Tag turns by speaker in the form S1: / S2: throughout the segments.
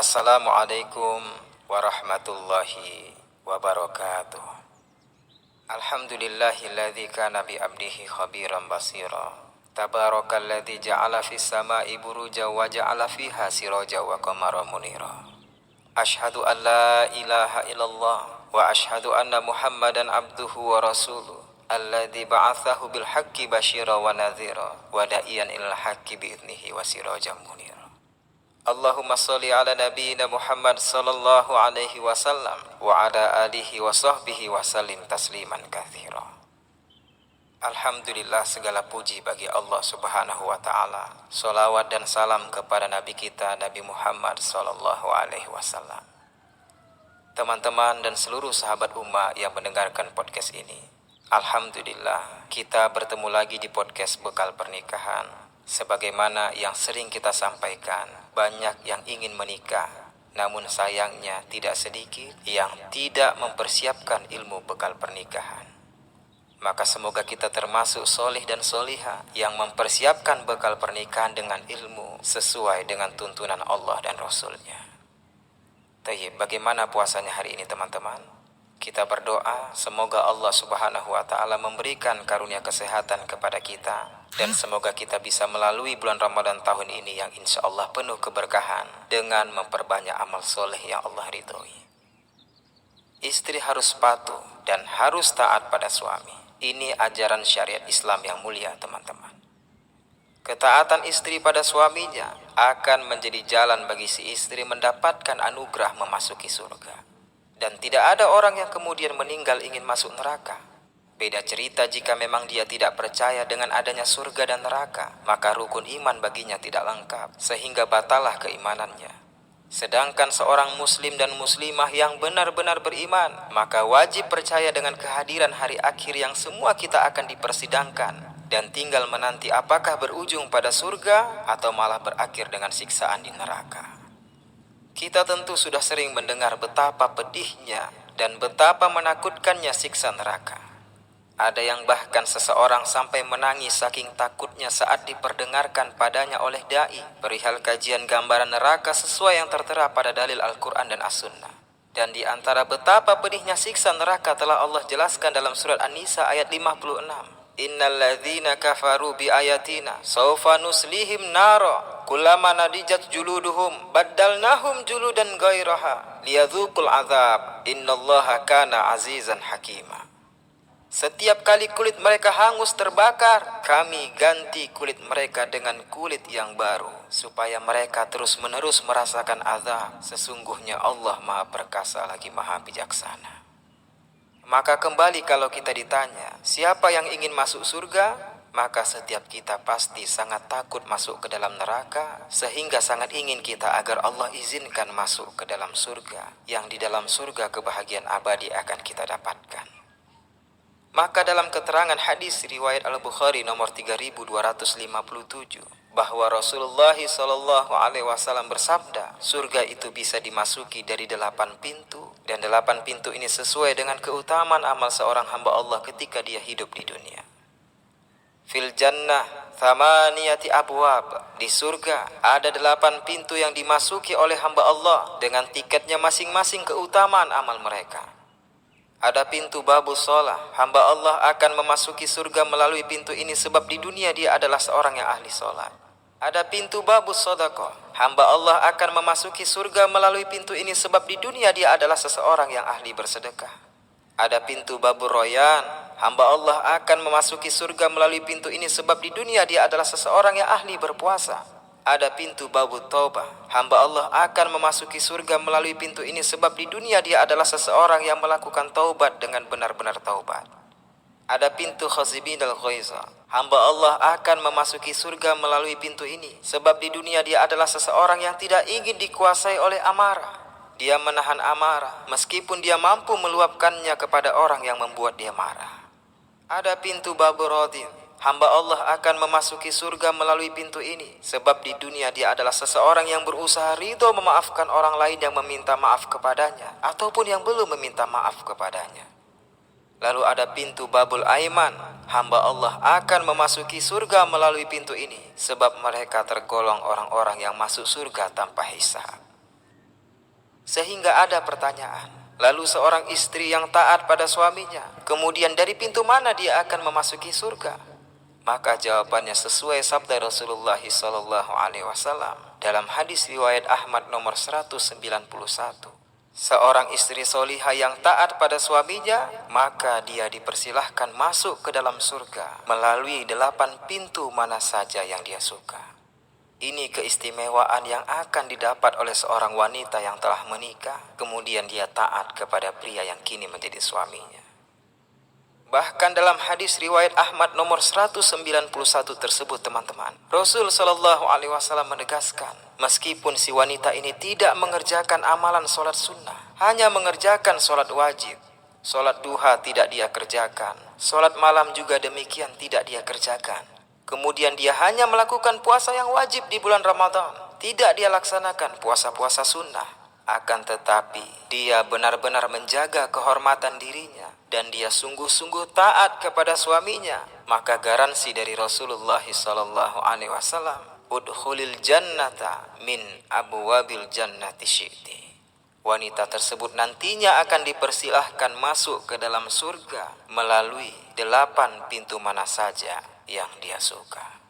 S1: Assalamualaikum warahmatullahi wabarakatuh. Alhamdulillahilladzi kana bi abdihi khabiran basira. Tabarakalladzi ja'ala fis sama'i buruja wa ja'ala fiha siraja wa qamara munira. Asyhadu an la ilaha illallah wa asyhadu anna Muhammadan abduhu wa rasuluh. Alladzi ba'atsahu bil haqqi basyira wa nadhira wa da'iyan ilal haqqi bi idnihi wa sirajan munira. Allahumma sholli ala nabiyyina Muhammad sallallahu alaihi wasallam wa ala alihi wa sahbihi wa sallim tasliman katsira. Alhamdulillah, segala puji bagi Allah Subhanahu wa taala. Shalawat dan salam kepada nabi kita Nabi Muhammad sallallahu alaihi wasallam. Teman-teman dan seluruh sahabat ummah yang mendengarkan podcast ini, alhamdulillah kita bertemu lagi di podcast Bekal Pernikahan. Sebagaimana yang sering kita sampaikan, banyak yang ingin menikah, namun sayangnya tidak sedikit yang tidak mempersiapkan ilmu bekal pernikahan. Maka semoga kita termasuk solih dan solihah yang mempersiapkan bekal pernikahan dengan ilmu sesuai dengan tuntunan Allah dan Rasul-Nya. Tayyib, bagaimana puasanya hari ini teman-teman? Kita berdoa semoga Allah Subhanahu wa taala memberikan karunia kesehatan kepada kita, dan semoga kita bisa melalui bulan Ramadan tahun ini yang insya Allah penuh keberkahan dengan memperbanyak amal soleh yang Allah ridhoi. Istri harus patuh dan harus taat pada suami. Ini ajaran syariat Islam yang mulia teman-teman. Ketaatan istri pada suaminya akan menjadi jalan bagi si istri mendapatkan anugerah memasuki surga. Dan tidak ada orang yang kemudian meninggal ingin masuk neraka. Beda cerita jika memang dia tidak percaya dengan adanya surga dan neraka, maka rukun iman baginya tidak lengkap, sehingga batalah keimanannya. Sedangkan seorang muslim dan muslimah yang benar-benar beriman, maka wajib percaya dengan kehadiran hari akhir yang semua kita akan dipersidangkan, dan tinggal menanti apakah berujung pada surga atau malah berakhir dengan siksaan di neraka. Kita tentu sudah sering mendengar betapa pedihnya dan betapa menakutkannya siksa neraka. Ada yang bahkan seseorang sampai menangis saking takutnya saat diperdengarkan padanya oleh dai perihal kajian gambaran neraka sesuai yang tertera pada dalil Al-Quran dan As-Sunnah. Dan di antara betapa pedihnya siksa neraka telah Allah jelaskan dalam surat An-Nisa ayat 56. Innal ladzina kafaru bi ayatina sawfa nuslihim nara kullama nadijat juluduhum baddalnahum juludan ghairaha liyadzuqul azab innallaha kana azizan hakima. Setiap kali kulit mereka hangus terbakar, kami ganti kulit mereka dengan kulit yang baru supaya mereka terus-menerus merasakan azab. Sesungguhnya Allah Maha Perkasa lagi Maha Bijaksana. Maka kembali kalau kita ditanya, siapa yang ingin masuk surga? Maka setiap kita pasti sangat takut masuk ke dalam neraka, sehingga sangat ingin kita agar Allah izinkan masuk ke dalam surga, yang di dalam surga kebahagiaan abadi akan kita dapatkan. Maka dalam keterangan hadis riwayat Al-Bukhari nomor 3257, bahwa Rasulullah SAW bersabda, surga itu bisa dimasuki dari 8 pintu, dan 8 pintu ini sesuai dengan keutamaan amal seorang hamba Allah ketika dia hidup di dunia. Fil jannah thamaniyati abwab, di surga ada 8 pintu yang dimasuki oleh hamba Allah dengan tiketnya masing-masing keutamaan amal mereka. Ada pintu babus sholah, hamba Allah akan memasuki surga melalui pintu ini sebab di dunia dia adalah seorang yang ahli sholat. Ada pintu babus sodaqah, hamba Allah akan memasuki surga melalui pintu ini sebab di dunia dia adalah seseorang yang ahli bersedekah. Ada pintu babur royan, hamba Allah akan memasuki surga melalui pintu ini sebab di dunia dia adalah seseorang yang ahli berpuasa. Ada pintu babut taubah, hamba Allah akan memasuki surga melalui pintu ini sebab di dunia dia adalah seseorang yang melakukan taubat dengan benar-benar taubat. Ada pintu khazibinal ghaiza, hamba Allah akan memasuki surga melalui pintu ini sebab di dunia dia adalah seseorang yang tidak ingin dikuasai oleh amarah. Dia menahan amarah meskipun dia mampu meluapkannya kepada orang yang membuat dia marah. Ada pintu babur radin, hamba Allah akan memasuki surga melalui pintu ini sebab di dunia dia adalah seseorang yang berusaha ridho memaafkan orang lain yang meminta maaf kepadanya ataupun yang belum meminta maaf kepadanya. Lalu ada pintu babul aiman, hamba Allah akan memasuki surga melalui pintu ini sebab mereka tergolong orang-orang yang masuk surga tanpa hisab. Sehingga ada pertanyaan, lalu seorang istri yang taat pada suaminya, kemudian dari pintu mana dia akan memasuki surga? Maka jawabannya sesuai sabda Rasulullah SAW dalam hadis riwayat Ahmad nomor 191. Seorang istri solihah yang taat pada suaminya, maka dia dipersilahkan masuk ke dalam surga melalui 8 pintu mana saja yang dia suka. Ini keistimewaan yang akan didapat oleh seorang wanita yang telah menikah, kemudian dia taat kepada pria yang kini menjadi suaminya. Bahkan dalam hadis riwayat Ahmad nomor 191 tersebut teman-teman, Rasul Shallallahu Alaihi Wasallam menegaskan, meskipun si wanita ini tidak mengerjakan amalan sholat sunnah, hanya mengerjakan sholat wajib, sholat duha tidak dia kerjakan, sholat malam juga demikian tidak dia kerjakan. Kemudian dia hanya melakukan puasa yang wajib di bulan Ramadan, tidak dia laksanakan puasa-puasa sunnah. Akan tetapi dia benar-benar menjaga kehormatan dirinya dan dia sungguh-sungguh taat kepada suaminya, maka garansi dari Rasulullah SAW, udkhulil jannata min abwabil jannati syi'ti. Wanita tersebut nantinya akan dipersilahkan masuk ke dalam surga melalui 8 pintu mana saja yang dia suka.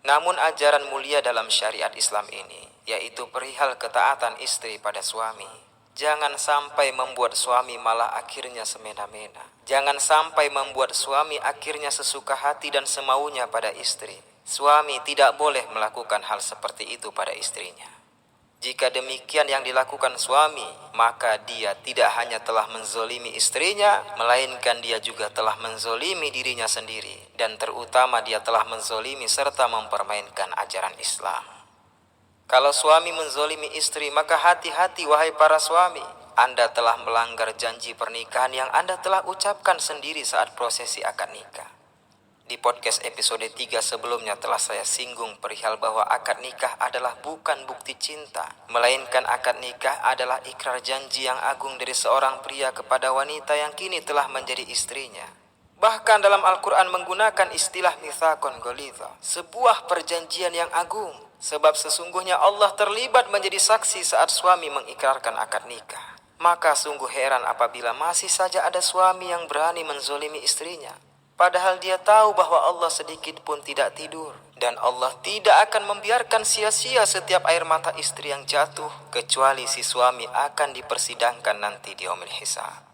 S1: Namun ajaran mulia dalam syariat Islam ini, yaitu perihal ketaatan istri pada suami, jangan sampai membuat suami malah akhirnya semena-mena. Jangan sampai membuat suami akhirnya sesuka hati dan semaunya pada istri. Suami tidak boleh melakukan hal seperti itu pada istrinya. Jika demikian yang dilakukan suami, maka dia tidak hanya telah menzolimi istrinya, melainkan dia juga telah menzolimi dirinya sendiri. Dan terutama dia telah menzolimi serta mempermainkan ajaran Islam. Kalau suami menzolimi istri, maka hati-hati wahai para suami. Anda telah melanggar janji pernikahan yang Anda telah ucapkan sendiri saat prosesi akad nikah. Di podcast episode 3 sebelumnya telah saya singgung perihal bahwa akad nikah adalah bukan bukti cinta, melainkan akad nikah adalah ikrar janji yang agung dari seorang pria kepada wanita yang kini telah menjadi istrinya. Bahkan dalam Al-Quran menggunakan istilah mitsaqon ghalidha, sebuah perjanjian yang agung, sebab sesungguhnya Allah terlibat menjadi saksi saat suami mengikrarkan akad nikah. Maka sungguh heran apabila masih saja ada suami yang berani menzolimi istrinya, padahal dia tahu bahwa Allah sedikit pun tidak tidur. Dan Allah tidak akan membiarkan sia-sia setiap air mata istri yang jatuh, kecuali si suami akan dipersidangkan nanti di yaumil hisab.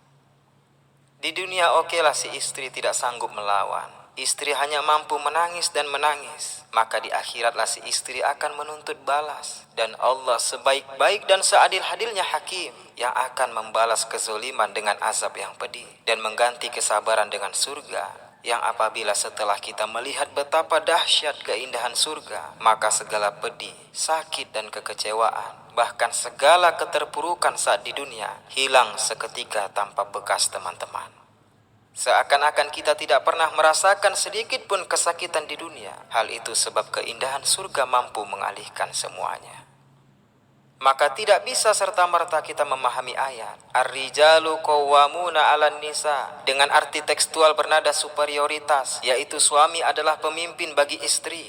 S1: Di dunia okelah si istri tidak sanggup melawan. Istri hanya mampu menangis dan menangis. Maka di akhiratlah si istri akan menuntut balas. Dan Allah sebaik-baik dan seadil-adilnya hakim, yang akan membalas kezoliman dengan azab yang pedih dan mengganti kesabaran dengan surga, yang apabila setelah kita melihat betapa dahsyat keindahan surga, maka segala pedih, sakit dan kekecewaan, bahkan segala keterpurukan saat di dunia, hilang seketika tanpa bekas teman-teman. Seakan-akan kita tidak pernah merasakan sedikit pun kesakitan di dunia. Hal itu sebab keindahan surga mampu mengalihkan semuanya. Maka tidak bisa serta-merta kita memahami ayat Ar-rijalu qawwamuna 'alan nisa dengan arti tekstual bernada superioritas, yaitu suami adalah pemimpin bagi istri.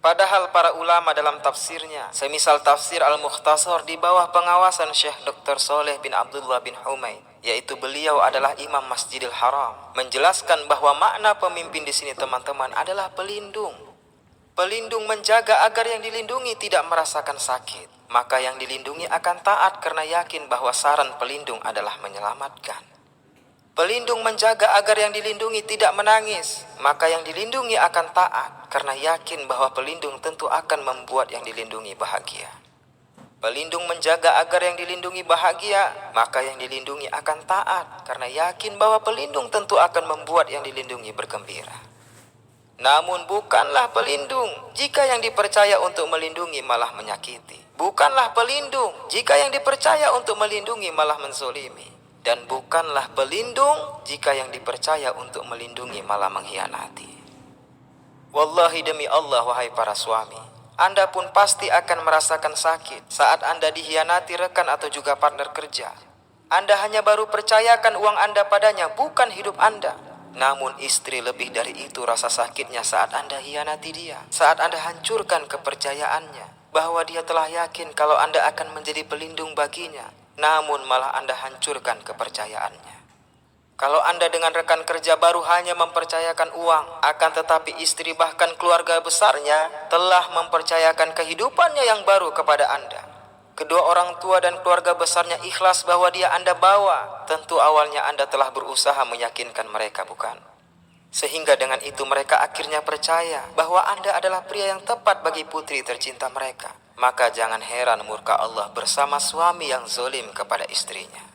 S1: Padahal para ulama dalam tafsirnya, semisal tafsir Al-Mukhtasar di bawah pengawasan Syekh Dr. Saleh bin Abdullah bin Humaid, yaitu beliau adalah Imam Masjidil Haram, menjelaskan bahwa makna pemimpin di sini teman-teman adalah pelindung. Pelindung menjaga agar yang dilindungi tidak merasakan sakit. Maka yang dilindungi akan taat karena yakin bahwa saran pelindung adalah menyelamatkan. Pelindung menjaga agar yang dilindungi tidak menangis. Maka yang dilindungi akan taat karena yakin bahwa pelindung tentu akan membuat yang dilindungi bahagia. Pelindung menjaga agar yang dilindungi bahagia, maka yang dilindungi akan taat karena yakin bahwa pelindung tentu akan membuat yang dilindungi bergembira. Namun bukanlah pelindung jika yang dipercaya untuk melindungi malah menyakiti. Bukanlah pelindung jika yang dipercaya untuk melindungi malah menzolimi. Dan bukanlah pelindung jika yang dipercaya untuk melindungi malah mengkhianati. Wallahi demi Allah wahai para suami, Anda pun pasti akan merasakan sakit saat Anda dikhianati rekan atau juga partner kerja. Anda hanya baru percayakan uang Anda padanya, bukan hidup Anda. Namun istri lebih dari itu rasa sakitnya saat Anda hianati dia, saat Anda hancurkan kepercayaannya. bahwa dia telah yakin kalau Anda akan menjadi pelindung baginya, namun malah Anda hancurkan kepercayaannya. Kalau Anda dengan rekan kerja baru hanya mempercayakan uang, akan tetapi istri bahkan keluarga besarnya telah mempercayakan kehidupannya yang baru kepada Anda. Kedua orang tua dan keluarga besarnya ikhlas bahwa dia Anda bawa. Tentu awalnya Anda telah berusaha meyakinkan mereka, bukan? Sehingga dengan itu mereka akhirnya percaya bahwa Anda adalah pria yang tepat bagi putri tercinta mereka. Maka jangan heran murka Allah bersama suami yang zolim kepada istrinya.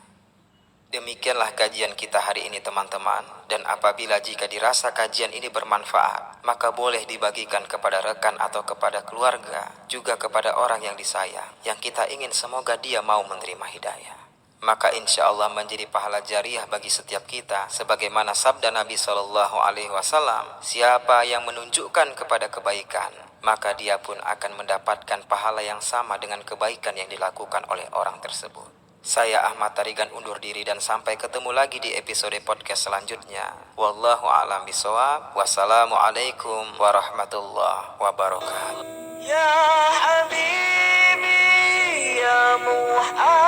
S1: Demikianlah kajian kita hari ini teman-teman, dan apabila jika dirasa kajian ini bermanfaat, maka boleh dibagikan kepada rekan atau kepada keluarga, juga kepada orang yang disayang, yang kita ingin semoga dia mau menerima hidayah. Maka insya Allah menjadi pahala jariah bagi setiap kita, sebagaimana sabda Nabi SAW, siapa yang menunjukkan kepada kebaikan, maka dia pun akan mendapatkan pahala yang sama dengan kebaikan yang dilakukan oleh orang tersebut. Saya Ahmad Tarigan undur diri dan sampai ketemu lagi di episode podcast selanjutnya. Wallahu a'lam bishawab. Wassalamualaikum warahmatullahi wabarakatuh. Ya Habibi ya Muhammad.